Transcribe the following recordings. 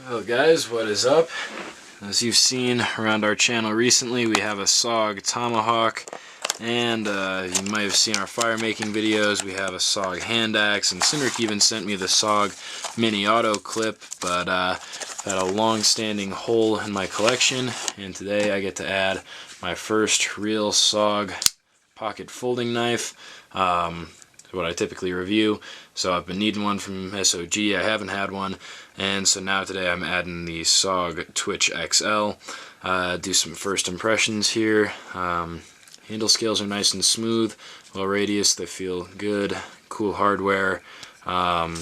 Well guys, what is up? As you've seen around our channel recently, we have a SOG Tomahawk, and you might have seen our fire making videos. We have a SOG hand axe, and Cindric even sent me the SOG mini auto clip, but had a long-standing hole in my collection, and today I get to add my first real SOG pocket folding knife. What I typically review. So I've been needing one from SOG. I haven't had one, and so now today I'm adding the SOG Twitch XL. Do some first impressions here. Handle scales are nice and smooth, low radius, they feel good, cool hardware. So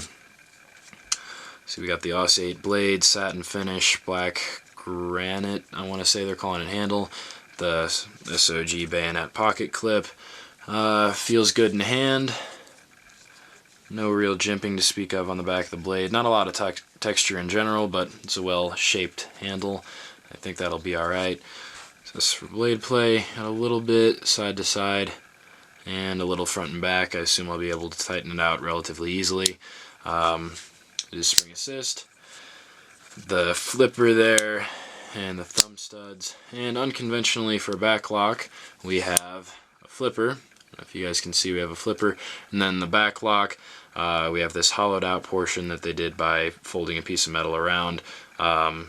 we got the Aus 8 blade, satin finish, black granite, I want to say they're calling it handle. The SOG bayonet pocket clip. Feels good in hand. No real jimping to speak of on the back of the blade. Not a lot of texture in general, but it's a well-shaped handle. I think that'll be alright. So this is for blade play. Got a little bit side to side and a little front and back. I assume I'll be able to tighten it out relatively easily. It is spring assist. The flipper there and the thumb studs. And unconventionally for back lock, we have a flipper. I don't know if you guys can see, we have a flipper. And then the back lock, we have this hollowed out portion that they did by folding a piece of metal around. So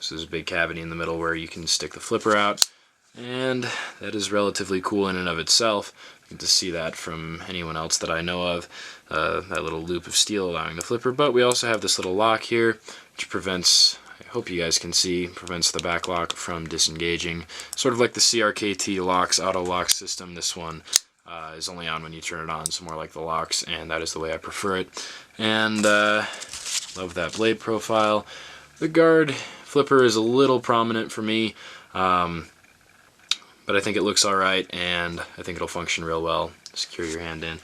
there's a big cavity in the middle where you can stick the flipper out, and that is relatively cool in and of itself. You get to see that from anyone else that I know of, that little loop of steel allowing the flipper. But we also have this little lock here, which prevents, I hope you guys can see, prevents the back lock from disengaging. Sort of like the CRKT locks auto lock system. This one is only on when you turn it on, so more like the locks, and that is the way I prefer it. And love that blade profile. The guard flipper is a little prominent for me, but I think it looks alright, and I think it'll function real well. Secure your hand in.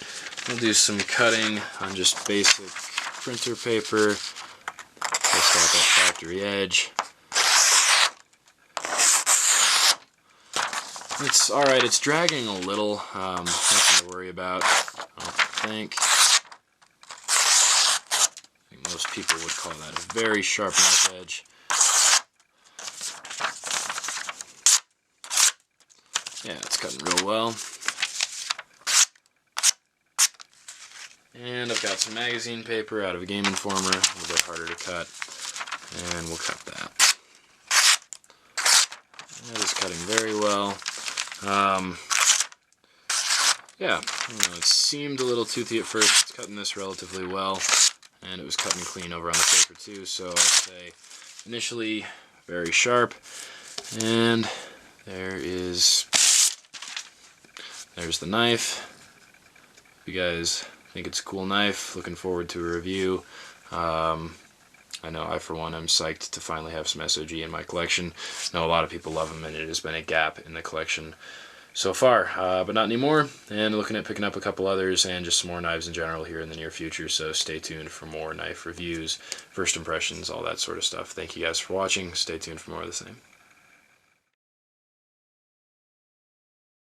We'll do some cutting on just basic printer paper. Just got that factory edge. It's alright, it's dragging a little, nothing to worry about, I don't think. I think most people would call that a very sharp knife edge. Yeah, it's cutting real well. And I've got some magazine paper out of a Game Informer, a little bit harder to cut, and we'll cut that. That is cutting very well. Yeah, I don't know, it seemed a little toothy at first. It's cutting this relatively well, and it was cutting clean over on the paper too, so I'd say initially very sharp. And there's the knife. If you guys think it's a cool knife, looking forward to a review. I know I, for one, am psyched to finally have some SOG in my collection. I know a lot of people love them, and it has been a gap in the collection so far, but not anymore. And looking at picking up a couple others and just some more knives in general here in the near future, so stay tuned for more knife reviews, first impressions, all that sort of stuff. Thank you guys for watching. Stay tuned for more of the same.